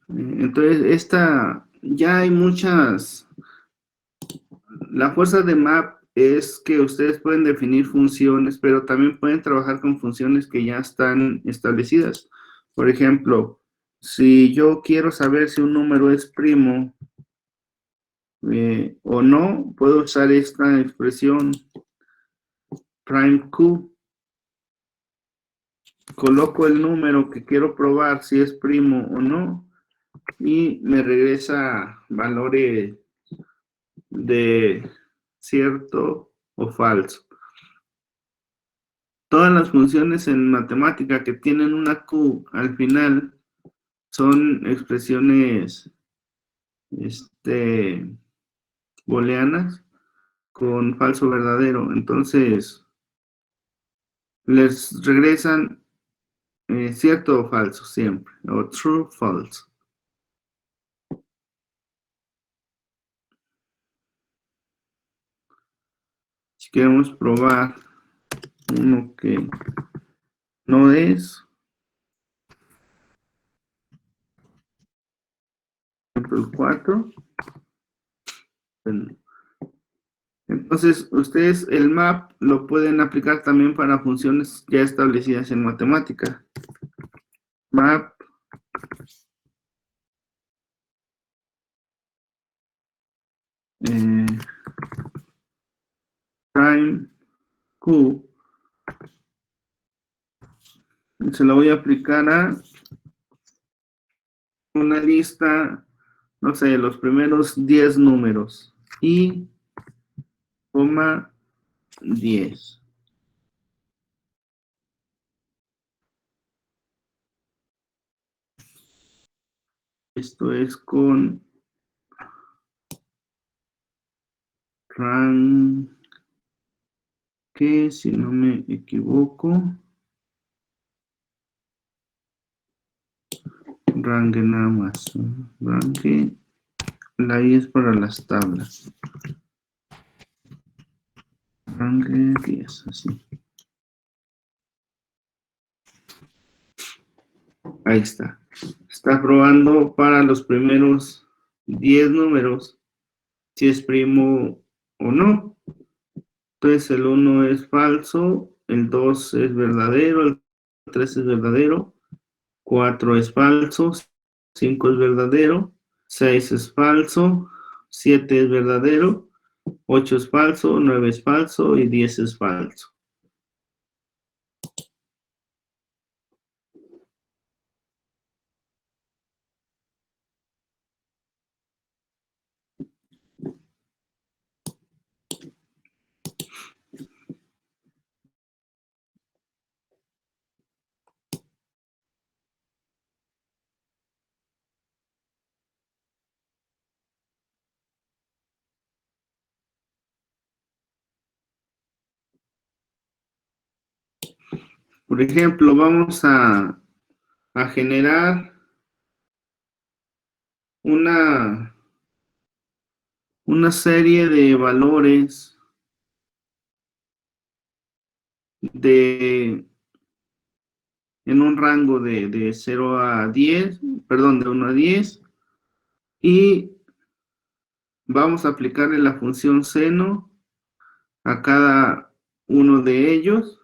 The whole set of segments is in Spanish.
Entonces, ya hay muchas. La fuerza de map es que ustedes pueden definir funciones, pero también pueden trabajar con funciones que ya están establecidas. Por ejemplo, si yo quiero saber si un número es primo o no, puedo usar esta expresión prime q. Coloco el número que quiero probar si es primo o no y me regresa valores de cierto o falso. Todas las funciones en matemática que tienen una Q al final son expresiones booleanas con falso verdadero. Entonces, les regresan cierto o falso siempre, o true, false. Si queremos probar uno que no es, por ejemplo, el 4. Entonces, ustedes el map lo pueden aplicar también para funciones ya establecidas en matemática. Map prime q se lo voy a aplicar a una lista, no sé, los primeros 10 números. Y, coma, 10. Esto es con rank, que si no me equivoco, rank nada más. Rank, la I es para las tablas. Rank 10, así. Ahí está. Está probando para los primeros 10 números si es primo o no. Entonces el 1 es falso, el 2 es verdadero, el 3 es verdadero, 4 es falso, 5 es verdadero, 6 es falso, 7 es verdadero, 8 es falso, 9 es falso y 10 es falso. Por ejemplo, vamos a generar una serie de valores en un rango de 0 a 10, perdón, de 1 a 10, y vamos a aplicarle la función seno a cada uno de ellos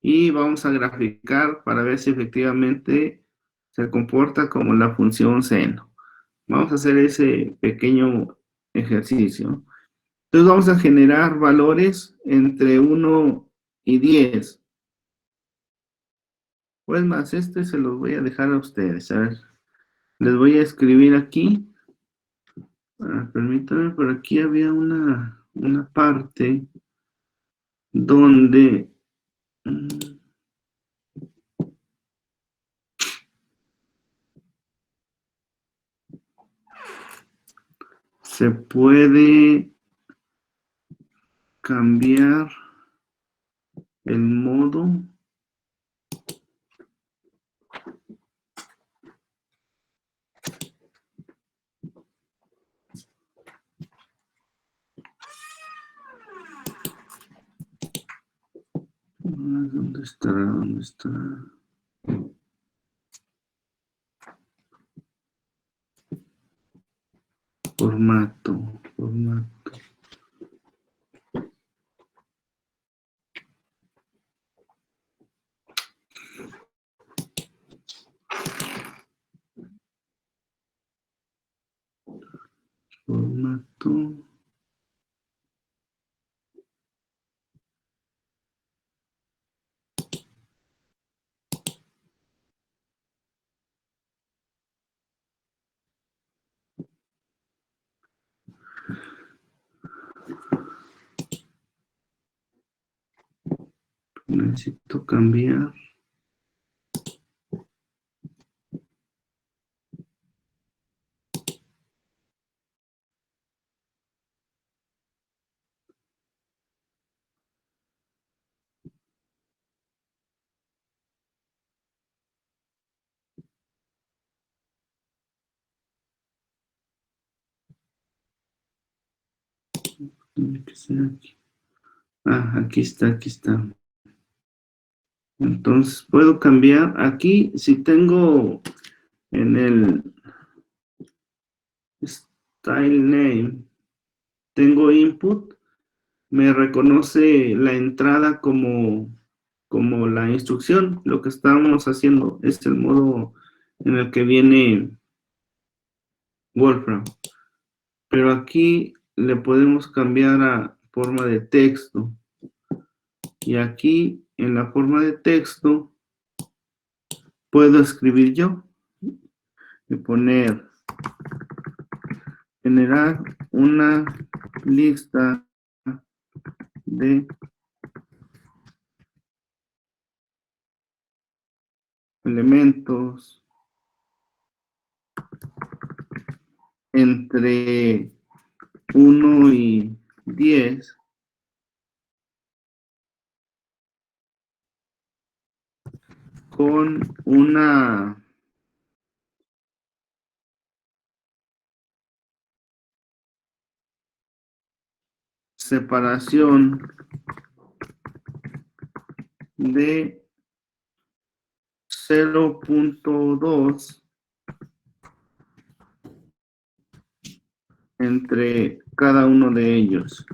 y vamos a graficar para ver si efectivamente se comporta como la función seno. Vamos a hacer ese pequeño ejercicio. Entonces vamos a generar valores entre 1 y 10. Pues más, se los voy a dejar a ustedes. A ver, les voy a escribir aquí. Permítanme, por aquí había una parte donde se puede cambiar el modo ¿dónde está? ¿Dónde está? formato. Necesito cambiar. Tiene que ser aquí. Ah, aquí está. Entonces puedo cambiar aquí. Si tengo en el style name, tengo input, me reconoce la entrada como la instrucción. Lo que estábamos haciendo es el modo en el que viene Wolfram. Pero aquí le podemos cambiar a forma de texto. Y aquí en la forma de texto puedo escribir yo y poner generar una lista de elementos entre 1 y 10 con una separación de 0.2 entre cada uno de ellos.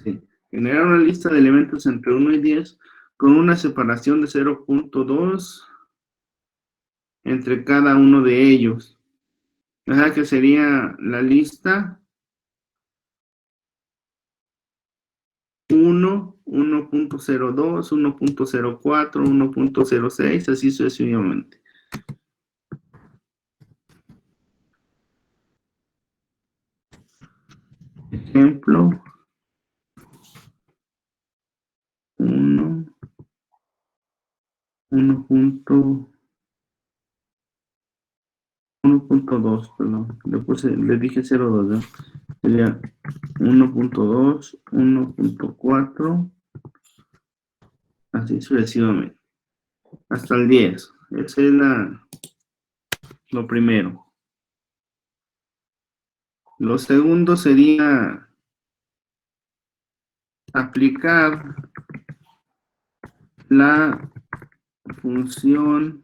Sí. Generar una lista de elementos entre 1 y 10 con una separación de 0.2 entre cada uno de ellos. O sea que sería la lista 1, 1.02, 1.04, 1.06, así sucesivamente. Ejemplo 1, 1.2, perdón, le dije 0.2, ¿no? Sería 1.2, 1.4, así sucesivamente, hasta el 10. Ese es lo primero. Lo segundo sería aplicar la función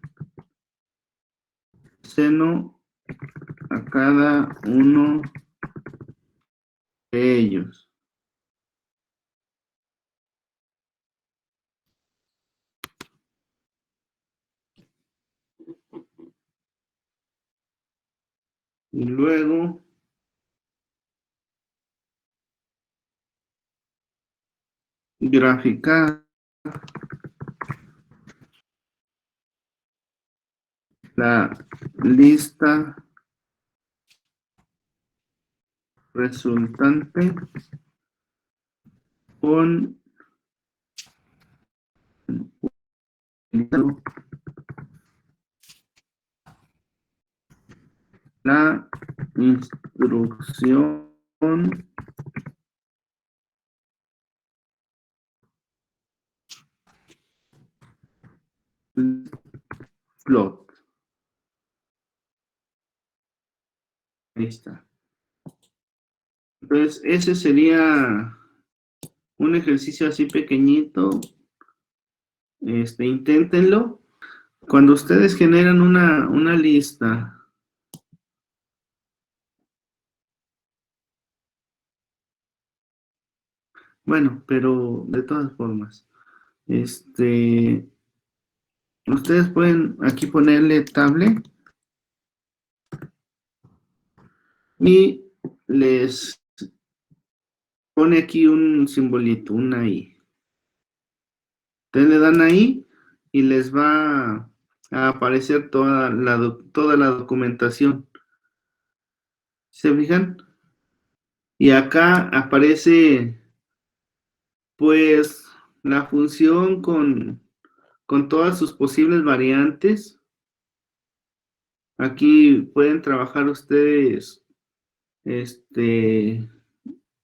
seno a cada uno de ellos. Y luego graficar la lista resultante con la instrucción plot. Ahí está. Entonces, ese sería un ejercicio así pequeñito. Inténtenlo. Cuando ustedes generan una lista, bueno, pero de todas formas, ustedes pueden aquí ponerle table y les pone aquí un simbolito, una I. Ustedes le dan ahí y les va a aparecer toda la documentación. ¿Se fijan? Y acá aparece pues la función con todas sus posibles variantes. Aquí pueden trabajar ustedes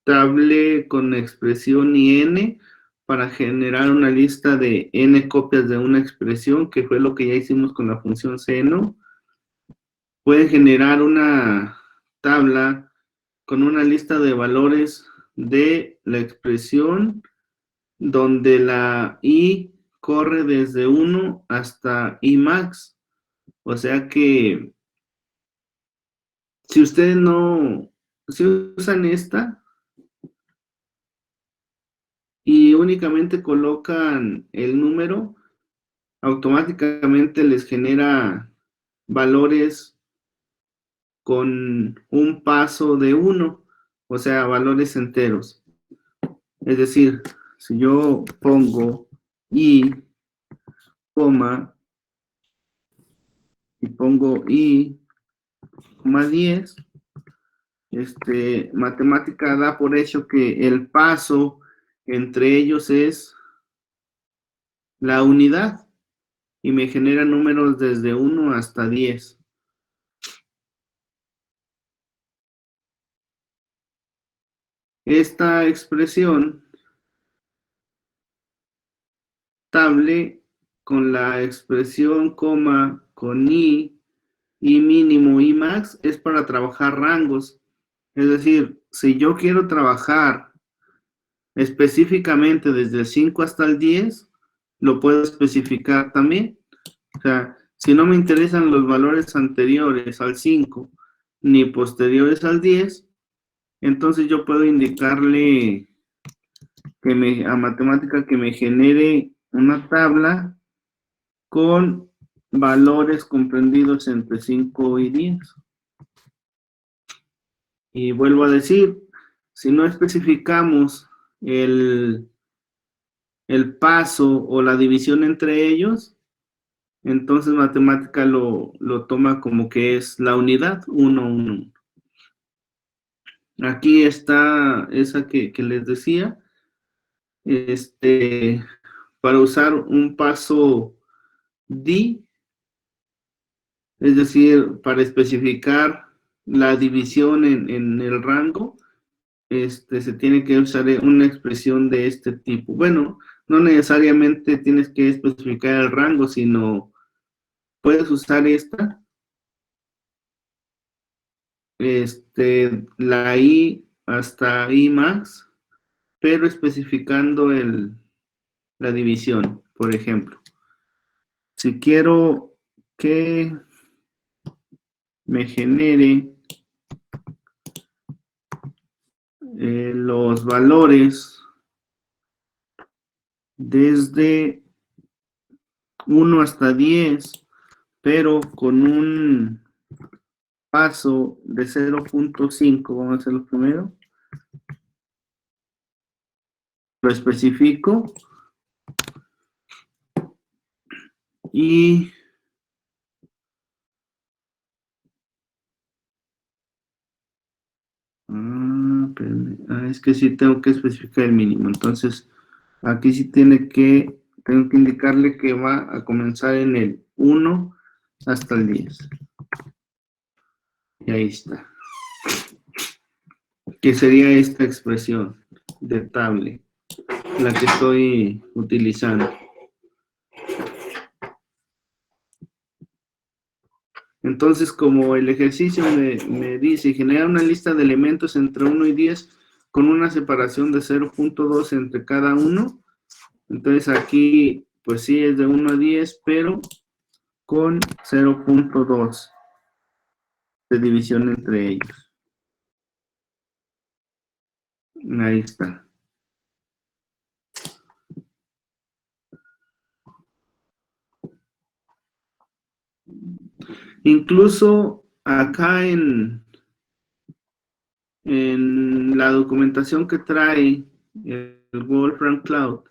table con expresión IN para generar una lista de n copias de una expresión, que fue lo que ya hicimos con la función seno. Pueden generar una tabla con una lista de valores de la expresión donde la i corre desde 1 hasta i max. O sea que si ustedes no, si usan esta y únicamente colocan el número, automáticamente les genera valores con un paso de 1, o sea, valores enteros. Es decir, si yo pongo i, coma, y pongo i, coma 10, matemática da por hecho que el paso entre ellos es la unidad y me genera números desde 1 hasta 10. Esta expresión table con la expresión coma con i mínimo, i max es para trabajar rangos. Es decir, si yo quiero trabajar específicamente desde el 5 hasta el 10, lo puedo especificar también. O sea, si no me interesan los valores anteriores al 5 ni posteriores al 10, entonces yo puedo indicarle a matemática que me genere una tabla con valores comprendidos entre 5 y 10. Y vuelvo a decir, si no especificamos el paso o la división entre ellos, entonces matemática lo toma como que es la unidad 1, 1. Aquí está esa que les decía, para usar un paso D, es decir, para especificar la división en el rango, se tiene que usar una expresión de este tipo. Bueno, no necesariamente tienes que especificar el rango, sino puedes usar esta, la i hasta i max, pero especificando la división, por ejemplo. Si quiero que me genere los valores desde 1 hasta 10, pero con un paso de 0.5, vamos a hacerlo primero. Lo especifico y es que sí tengo que especificar el mínimo. Entonces, aquí sí tengo que indicarle que va a comenzar en el 1 hasta el 10. Y ahí está. Que sería esta expresión de table, la que estoy utilizando. Entonces, como el ejercicio me dice generar una lista de elementos entre 1 y 10 con una separación de 0.2 entre cada uno, entonces aquí, pues sí, es de 1 a 10, pero con 0.2 de división entre ellos. Ahí está. Incluso acá en la documentación que trae el Wolfram Cloud,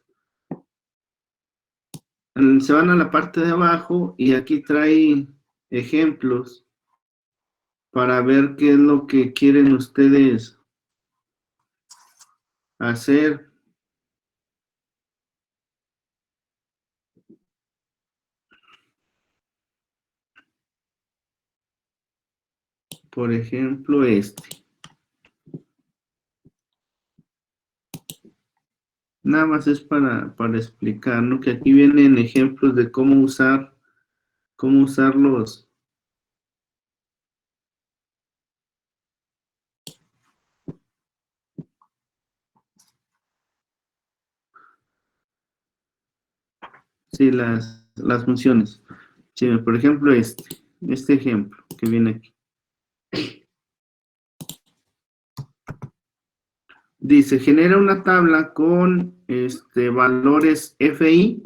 se van a la parte de abajo y aquí trae ejemplos para ver qué es lo que quieren ustedes hacer. Por ejemplo, este. Nada más es para explicar, ¿no? Que aquí vienen ejemplos de cómo usarlos. Sí, las funciones. Sí, por ejemplo, este ejemplo que viene aquí. Dice, genera una tabla con valores FI,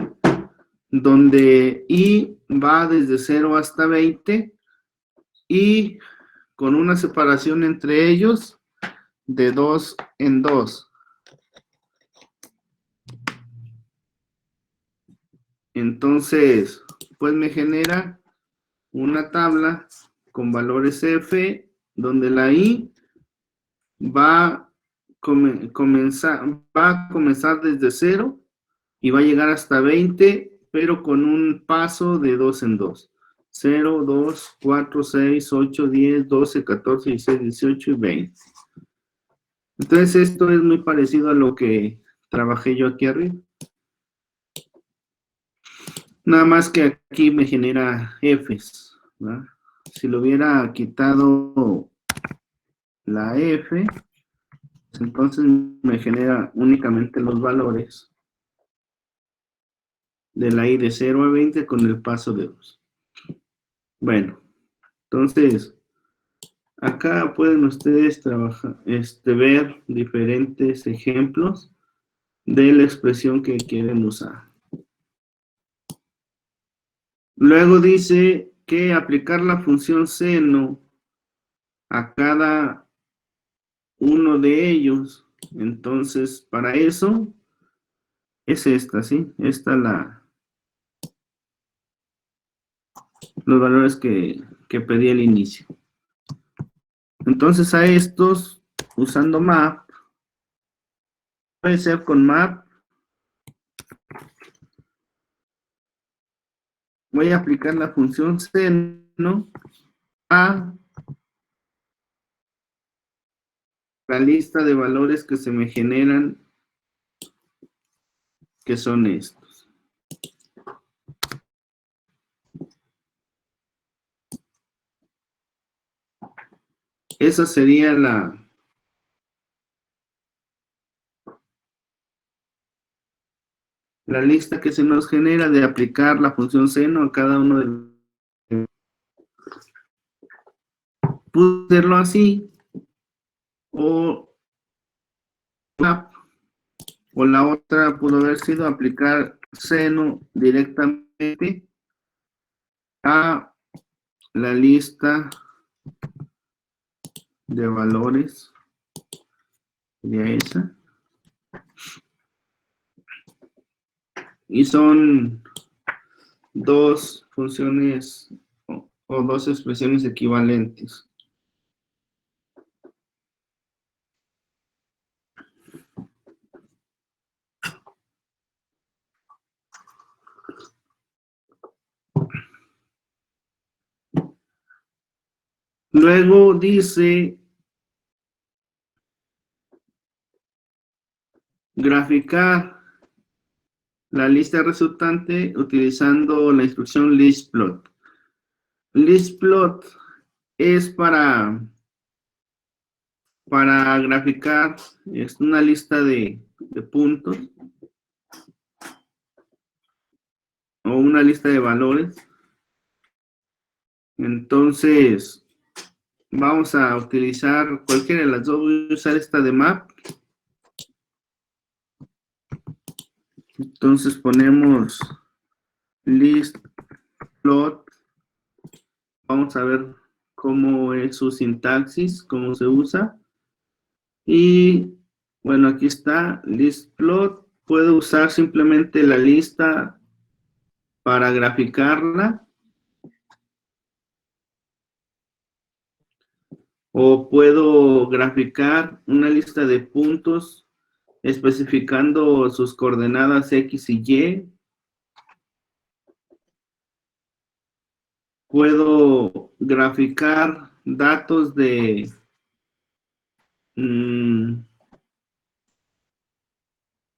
donde I va desde 0 hasta 20 y con una separación entre ellos de 2 en 2. Entonces, pues me genera una tabla con valores F, donde la I va a comenzar desde 0 y va a llegar hasta 20, pero con un paso de 2 en 2. 0, 2, 4, 6, 8, 10, 12, 14, 16, 18 y 20. Entonces esto es muy parecido a lo que trabajé yo aquí arriba. Nada más que aquí me genera Fs, ¿verdad? Si lo hubiera quitado la F, pues entonces me genera únicamente los valores de la I de 0 a 20 con el paso de 2. Bueno, entonces, acá pueden ustedes trabajar, ver diferentes ejemplos de la expresión que quieren usar. Luego dice que aplicar la función seno a cada uno de ellos. Entonces, para eso es esta, ¿sí? Esta los valores que pedí al inicio. Entonces, a estos, usando map, puede ser con map, voy a aplicar la función seno a la lista de valores que se me generan, que son estos. Esa sería la lista que se nos genera de aplicar la función seno a cada uno de los. Puedo hacerlo así, o la otra pudo haber sido aplicar seno directamente a la lista de valores, sería esa. Y son dos funciones o dos expresiones equivalentes. Luego dice graficar la lista resultante utilizando la instrucción listplot. Listplot es para graficar una lista de puntos o una lista de valores Entonces, vamos a utilizar cualquiera de las dos. Voy a usar esta de map. Entonces ponemos list plot. Vamos a ver cómo es su sintaxis, cómo se usa. Y bueno, aquí está list plot. Puedo usar simplemente la lista para graficarla. O puedo graficar una lista de puntos especificando sus coordenadas X y Y. Puedo graficar datos de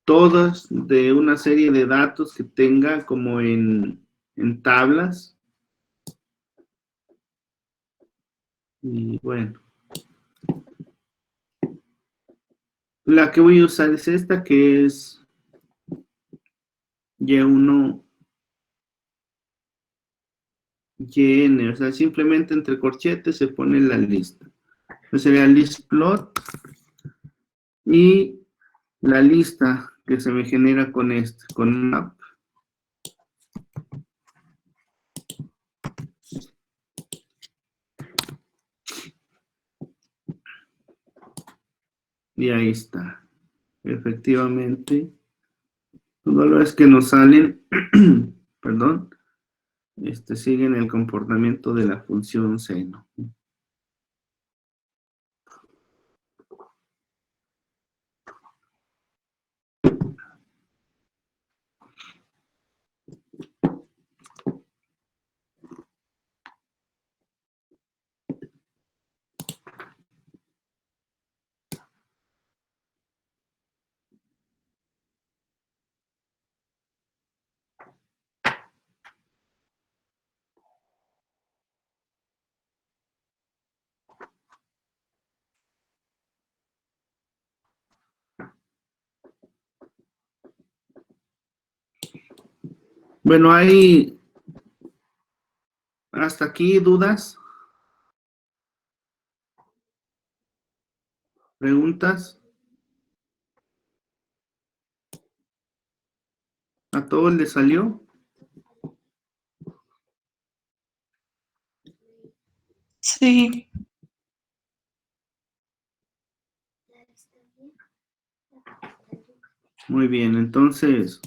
todas de una serie de datos que tenga como en tablas. Y bueno, la que voy a usar es esta, que es Y1, YN, o sea, simplemente entre corchetes se pone la lista. Entonces sería list plot y la lista que se me genera con este, con map. Y ahí está. Efectivamente, los valores que nos salen, perdón, siguen el comportamiento de la función seno. Bueno, hay hasta aquí dudas, preguntas. ¿A todos les salió? Sí. Muy bien, entonces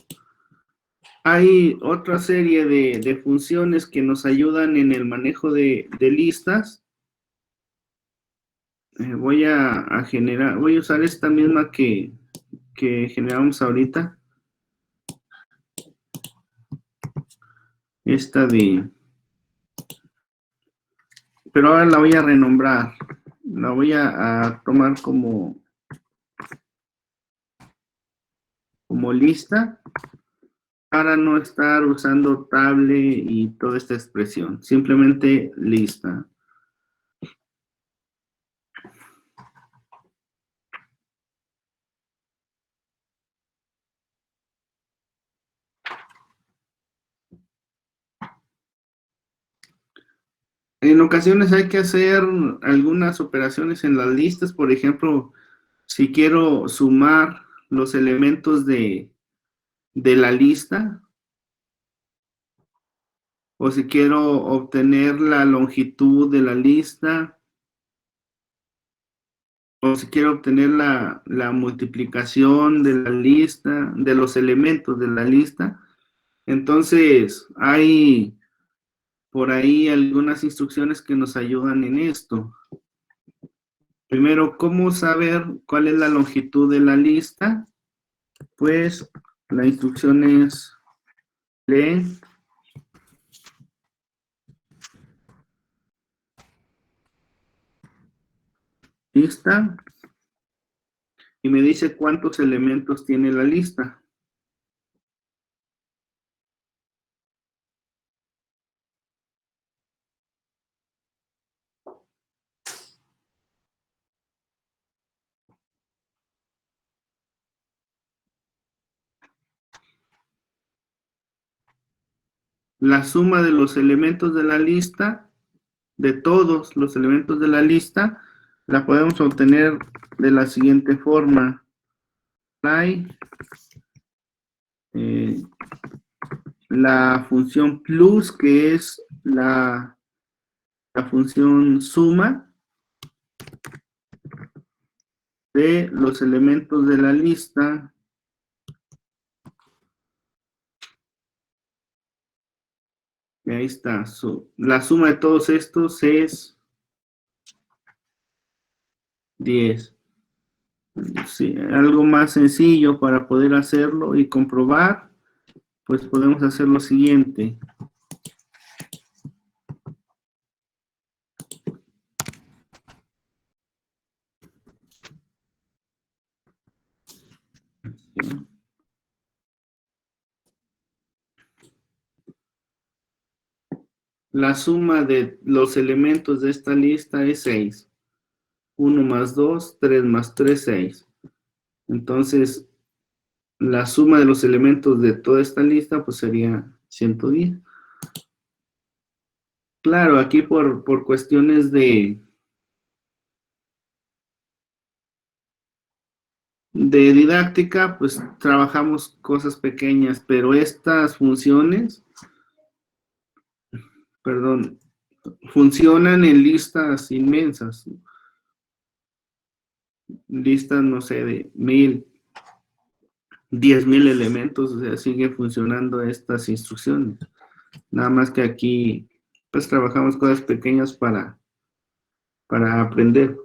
hay otra serie de funciones que nos ayudan en el manejo de listas. Voy a generar, voy a usar esta misma que generamos ahorita. Esta de, pero ahora la voy a renombrar. La voy a tomar como lista para no estar usando table y toda esta expresión. Simplemente lista. En ocasiones hay que hacer algunas operaciones en las listas. Por ejemplo, si quiero sumar los elementos de la lista, o si quiero obtener la longitud de la lista, o si quiero obtener la multiplicación de la lista, de los elementos de la lista. Entonces, hay por ahí algunas instrucciones que nos ayudan en esto. Primero, ¿cómo saber cuál es la longitud de la lista? Pues la instrucción es len lista y me dice cuántos elementos tiene la lista. La suma de los elementos de la lista de todos los elementos de la lista, la podemos obtener de la siguiente forma. La función plus, que es la función suma de los elementos de la lista y ahí está. La suma de todos estos es 10. Sí, algo más sencillo para poder hacerlo y comprobar, pues podemos hacer lo siguiente. La suma de los elementos de esta lista es 6. 1 más 2, 3 más 3, 6. Entonces, la suma de los elementos de toda esta lista, pues sería 110. Claro, aquí por cuestiones de didáctica, pues trabajamos cosas pequeñas, pero estas funciones, perdón, funcionan en listas inmensas. Listas, no sé, de 1000, 10,000 elementos, o sea, siguen funcionando estas instrucciones. Nada más que aquí, pues trabajamos cosas pequeñas para aprender.